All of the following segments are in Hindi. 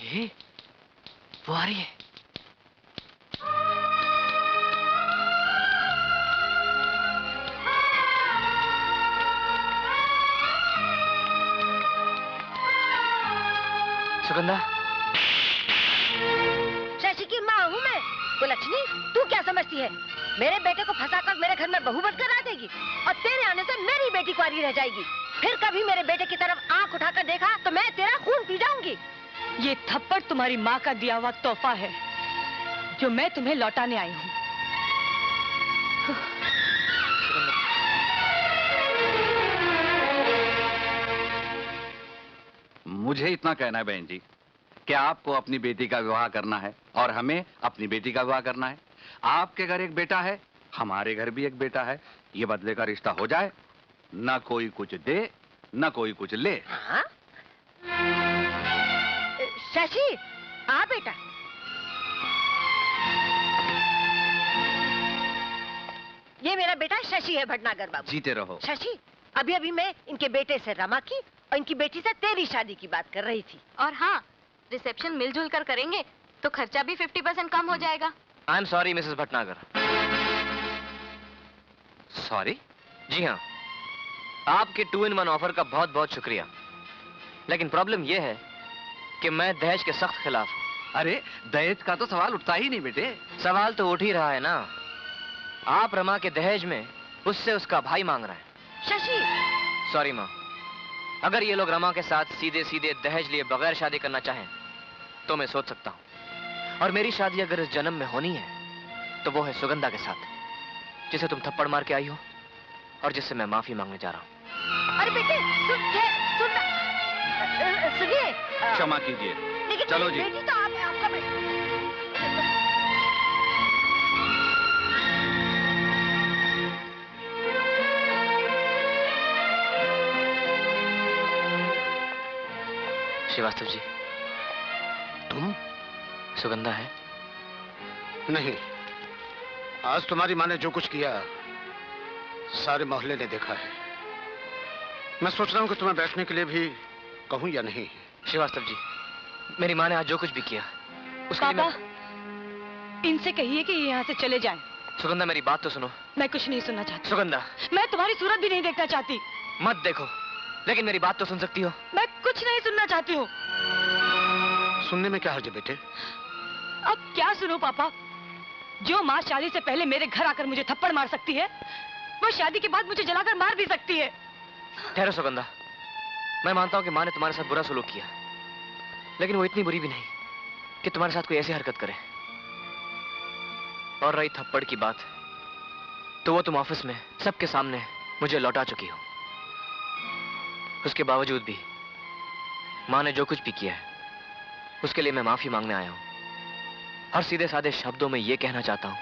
अरे वो आ रही है। सुगंधा, शशि की माँ हूँ मैं। तो लक्ष्मी, तू क्या समझती है? मेरे बेटे को फंसाकर मेरे घर में बहू बनकर आ देगी और तेरे आने से मेरी बेटी कुंवारी रह जाएगी। फिर कभी मेरे बेटे की तरफ आंख उठाकर देखा तो मैं तेरा खून पी जाऊंगी। ये थप्पड़ तुम्हारी माँ का दिया हुआ तोहफा है जो मैं तुम्हें लौटाने आई हूँ। मुझे इतना कहना है बहन जी कि आपको अपनी बेटी का विवाह करना है और हमें अपनी बेटी का विवाह करना है। आपके घर एक बेटा है, हमारे घर भी एक बेटा है। ये बदले का रिश्ता हो जाए, ना कोई कुछ दे ना कोई कुछ ले। हाँ? शशि, आ बेटा। ये मेरा बेटा शशि है, भटनागर बाबू। जीते रहो। शशि, अभी अभी मैं इनके बेटे से रमा की और इनकी बेटी से तेरी शादी की बात कर रही थी। और हाँ, रिसेप्शन मिलजुल कर करेंगे तो खर्चा भी 50% कम हो जाएगा। I am sorry Mrs Bhatnagar. Sorry? जी हाँ, आपके 2-in-1 ऑफर का बहुत बहुत शुक्रिया, लेकिन प्रॉब्लम यह है कि मैं दहेज के सख्त खिलाफ हूँ। अरे दहेज का तो सवाल उठता ही नहीं बेटे। सवाल तो उठ ही रहा है ना। आप रमा के दहेज में उससे उसका भाई मांग रहे हैं। शशि, सॉरी माँ, अगर ये लोग रमा के साथ सीधे सीधे दहेज लिए बगैर शादी करना चाहें तो मैं सोच सकता हूँ। और मेरी शादी अगर इस जन्म में होनी है तो वो है सुगंधा के साथ, जिसे तुम थप्पड़ मार के आई हो और जिससे मैं माफी मांगने जा रहा हूँ। अरे बेटे, सुनिए। क्षमा कीजिए। लेकिन चलो जी। बेटी तो आपका श्रीवास्तव जी, तुम? सुगंधा है? नहीं, आज तुम्हारी माँ ने जो कुछ किया सारे मोहल्ले ने देखा है। मैं सोच रहा हूँ कि तुम्हें बैठने के लिए भी कहूँ या नहीं। श्रीवास्तव जी, मेरी माँ ने आज जो कुछ भी किया उसके लिए इनसे कहिए कि ये यहाँ से चले जाएं। सुगंधा, मेरी बात तो सुनो। मैं कुछ नहीं सुनना चाहती। सुगंधा, मैं तुम्हारी सूरत भी नहीं देखना चाहती। मत देखो, लेकिन मेरी बात तो सुन सकती हो। मैं कुछ नहीं सुनना चाहती हूँ। सुनने में क्या हर्ज है बेटे? अब क्या सुनो पापा? जो माँ शादी से पहले मेरे घर आकर मुझे थप्पड़ मार सकती है, वो शादी के बाद मुझे जलाकर मार भी सकती है। ठहरो सुगंधा, मैं मानता हूँ कि माँ ने तुम्हारे साथ बुरा सलूक किया, लेकिन वो इतनी बुरी भी नहीं कि तुम्हारे साथ कोई ऐसी हरकत करे। और रही थप्पड़ की बात, तो वो तुम ऑफिस में सबके सामने मुझे लौटा चुकी हो। उसके बावजूद भी माँ ने जो कुछ भी किया है उसके लिए मैं माफी मांगने आया हूं और सीधे साधे शब्दों में ये कहना चाहता हूं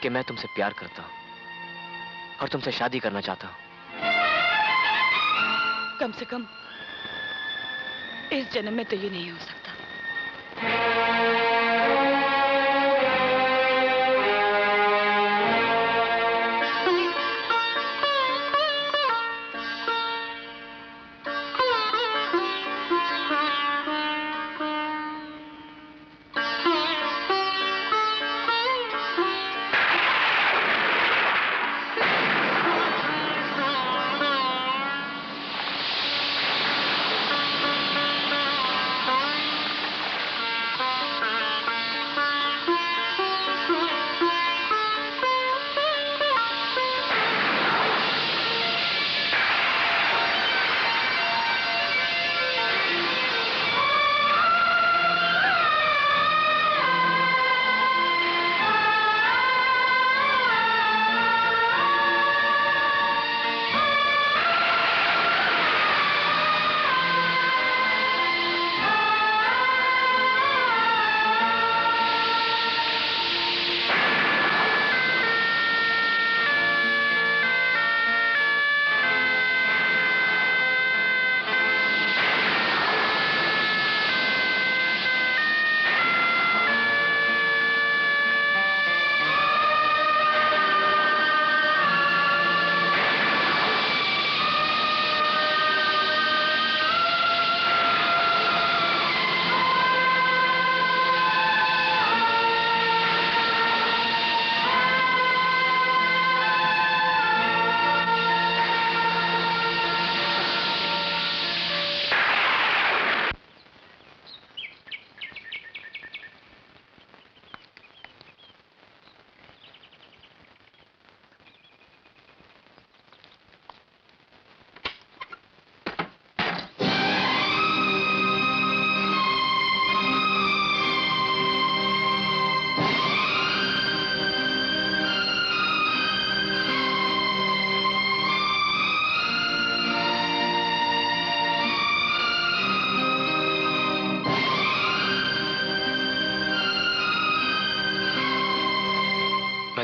कि मैं तुमसे प्यार करता हूं और तुमसे शादी करना चाहता हूं। कम से कम इस जन्म में तो ये नहीं हो सकता।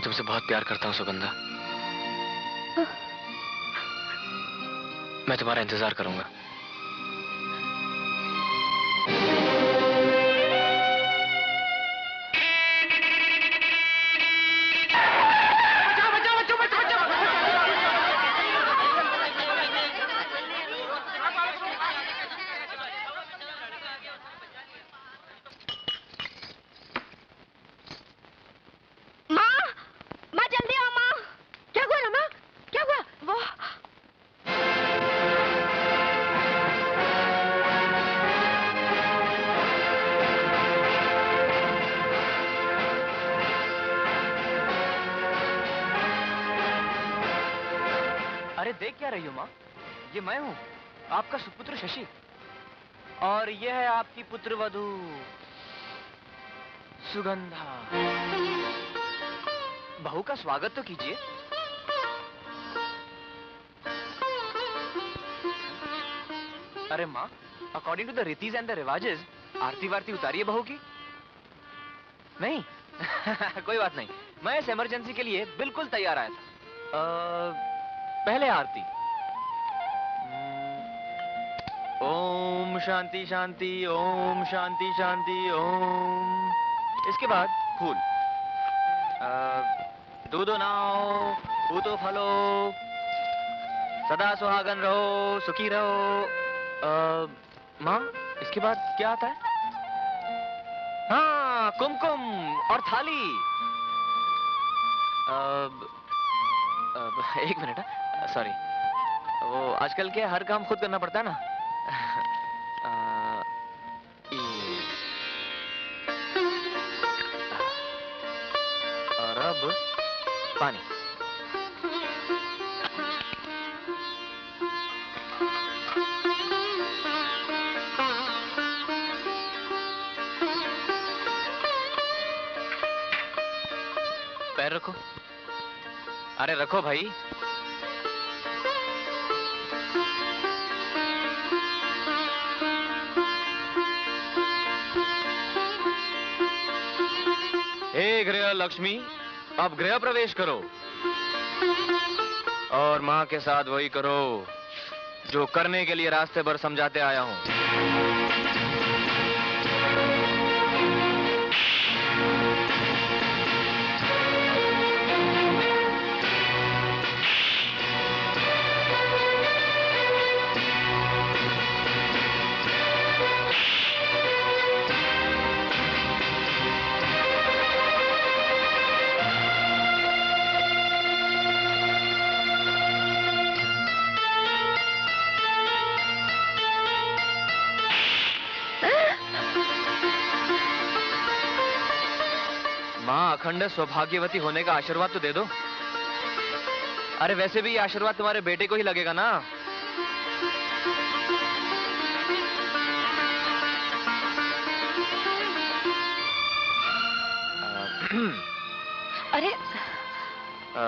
तुमसे बहुत प्यार करता हूँ सुगंधा। मैं तुम्हारा इंतजार करूंगा। अरे देख क्या रही हो माँ? ये मैं हूँ, आपका सुपुत्र शशि। और ये है आपकी पुत्र वधू सुगंधा। बहू का स्वागत तो कीजिए। अरे माँ, अकॉर्डिंग टू द रीतिज एंड द रिवाजेस, आरती वारती उतारिए बहू की। नहीं कोई बात नहीं, मैं इस इमरजेंसी के लिए बिल्कुल तैयार आया था। पहले आरती। ओम शांति शांति, ओम शांति शांति, ओम। इसके बाद फूल। दूधो नाओ, पूतो फलो, सदा सुहागन रहो, सुखी रहो। माँ, इसके बाद क्या आता है? हाँ, कुमकुम और थाली। एक मिनट, सॉरी, वो आजकल के हर काम खुद करना पड़ता है ना। और अब पानी। पैर रखो। अरे रखो भाई। हे गृह लक्ष्मी, अब गृह प्रवेश करो और माँ के साथ वही करो जो करने के लिए रास्ते भर समझाते आया हूँ। अखंड सौभाग्यवती होने का आशीर्वाद तो दे दो। अरे वैसे भी ये आशीर्वाद तुम्हारे बेटे को ही लगेगा ना। अरे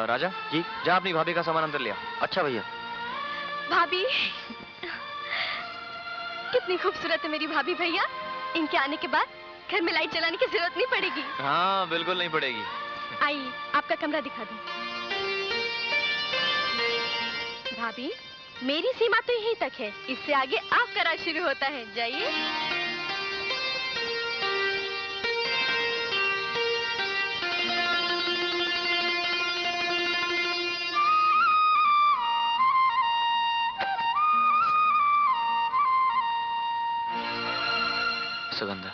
राजा जी, जा अपनी भाभी का सामान अंदर लिया। अच्छा भैया। भाभी, कितनी खूबसूरत है मेरी भाभी भैया। इनके आने के बाद घर में लाइट जलाने की जरूरत नहीं पड़ेगी। हाँ बिल्कुल नहीं पड़ेगी। आइए, आपका कमरा दिखा दूं। भाभी, मेरी सीमा तो यहीं तक है, इससे आगे आपका राज शुरू होता है। जाइए। सुगंधा,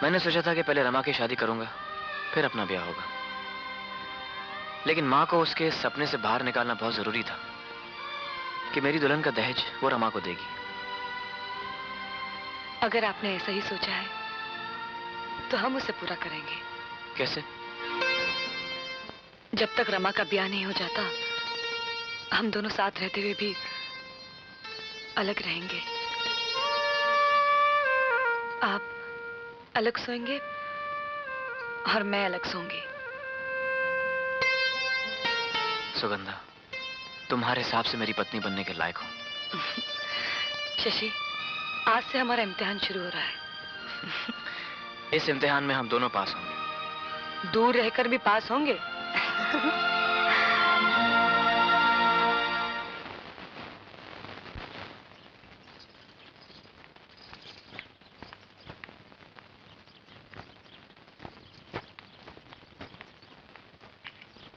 मैंने सोचा था कि पहले रमा की शादी करूंगा, फिर अपना ब्याह होगा। लेकिन माँ को उसके सपने से बाहर निकालना बहुत जरूरी था कि मेरी दुल्हन का दहेज वो रमा को देगी। अगर आपने ऐसा ही सोचा है तो हम उसे पूरा करेंगे। कैसे? जब तक रमा का ब्याह नहीं हो जाता, हम दोनों साथ रहते हुए भी अलग रहेंगे। आप अलग सोएंगे और मैं अलग सोऊंगी। सुगंधा, तुम्हारे हिसाब से मेरी पत्नी बनने के लायक हो। शशि, आज से हमारा इम्तिहान शुरू हो रहा है। इस इम्तिहान में हम दोनों पास होंगे। दूर रहकर भी पास होंगे।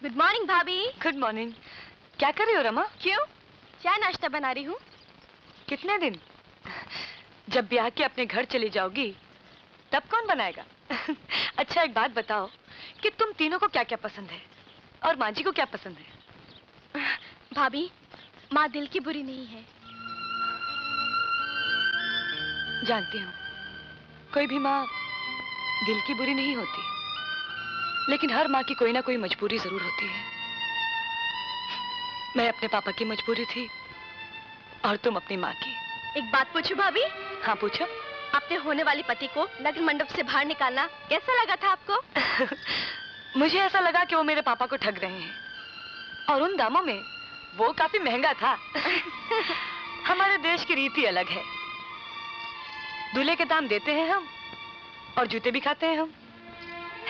गुड मॉर्निंग भाभी। Good morning. क्या कर रही हो रमा? क्यों? क्या नाश्ता बना रही हूँ। कितने दिन? जब ब्याह के अपने घर चली जाओगी तब कौन बनाएगा? अच्छा एक बात बताओ कि तुम तीनों को क्या क्या पसंद है और माँ जी को क्या पसंद है? भाभी, माँ दिल की बुरी नहीं है। जानती हूँ कोई भी माँ दिल की बुरी नहीं होती, लेकिन हर माँ की कोई ना कोई मजबूरी जरूर होती है। मैं अपने पापा की मजबूरी थी और तुम अपनी माँ की। एक बात पूछूं भाभी? हाँ पूछो। अपने होने वाले पति को नगर मंडप से बाहर निकालना कैसा लगा था आपको? मुझे ऐसा लगा कि वो मेरे पापा को ठग रहे हैं और उन दामों में वो काफी महंगा था। हमारे देश की रीति अलग है। दूल्हे के दाम देते हैं हम और जूते भी खाते हैं हम,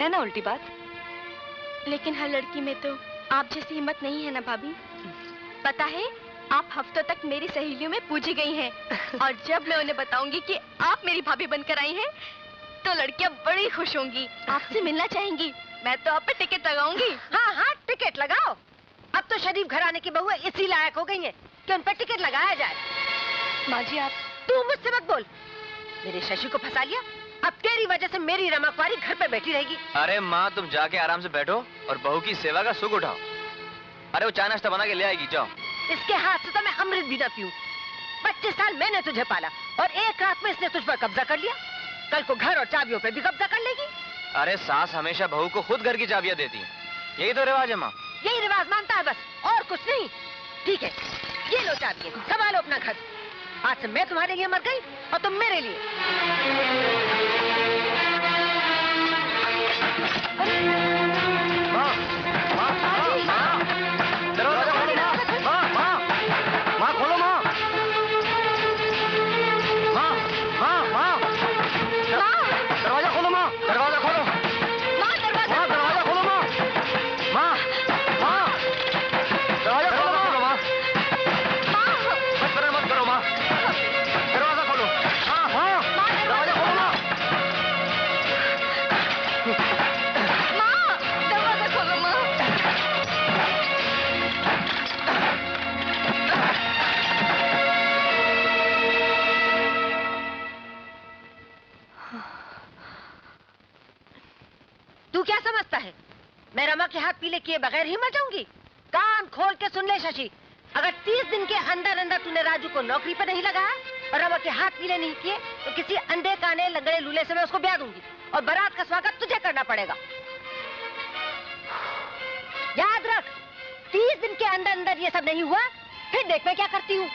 है ना उल्टी बात? लेकिन हर लड़की में तो आप जैसी हिम्मत नहीं है ना भाभी। पता है, आप हफ्तों तक मेरी सहेलियों में पूजी गई हैं और जब मैं उन्हें बताऊंगी कि आप मेरी भाभी बनकर आई हैं, तो लड़कियां बड़ी खुश होंगी, आपसे मिलना चाहेंगी। मैं तो आप पे टिकट लगाऊंगी। हाँ हाँ, टिकट लगाओ। अब तो शरीफ घराने की बहुएं इसी लायक हो गई हैं कि उन पर टिकट लगाया जाए। माँ जी आप। तू मुझसे मत बोल। मेरे शशि को फंसा लिया, अब तेरी वजह से मेरी रमा कुंवारी घर पे बैठी रहेगी। अरे माँ तुम जाके आराम से बैठो और बहू की सेवा का सुख उठाओ। अरे वो चाय नाश्ता बना के ले आएगी, जाओ। इसके हाथ से तो मैं अमृत भी न पीऊं। 25 साल मैंने तुझे पाला और एक रात में इसने तुझ पर कब्जा कर लिया। कल को घर और चाबियों पे भी कब्जा कर लेगी। अरे सास हमेशा बहू को खुद घर की चाबियां देती है, यही तो रिवाज है माँ। यही रिवाज मानता है बस, और कुछ नहीं। ठीक है, ये लो चाबियां, संभालो अपना घर। आज से मैं तुम्हारे लिए मर गई और तुम मेरे लिए। माँ, माँ, माँ, दरवाजा खोलो माँ, माँ, माँ खोलो माँ, माँ, माँ, माँ, दरवाजा खोलो माँ, दरवाजा खोलो, माँ दरवाजा खोलो माँ, माँ, माँ, दरवाजा खोलो माँ, मत करो माँ, दरवाजा खोलो, हाँ हाँ, दरवाजा खोलो माँ, दरवाजा खोलो माँ। तू क्या समझता है मैं रमा के हाथ पीले किए बगैर ही मर जाऊंगी? कान खोल के सुन ले शशि, अगर 30 दिन के अंदर अंदर तूने राजू को नौकरी पर नहीं लगाया और रमा के हाथ पीले नहीं किए तो किसी अंधे काने लंगड़े लूले से मैं उसको ब्याह दूंगी और बारात का स्वागत तुझे करना पड़ेगा। याद रख, 30 दिन के अंदर अंदर ये सब नहीं हुआ फिर देख मैं क्या करती हूँ।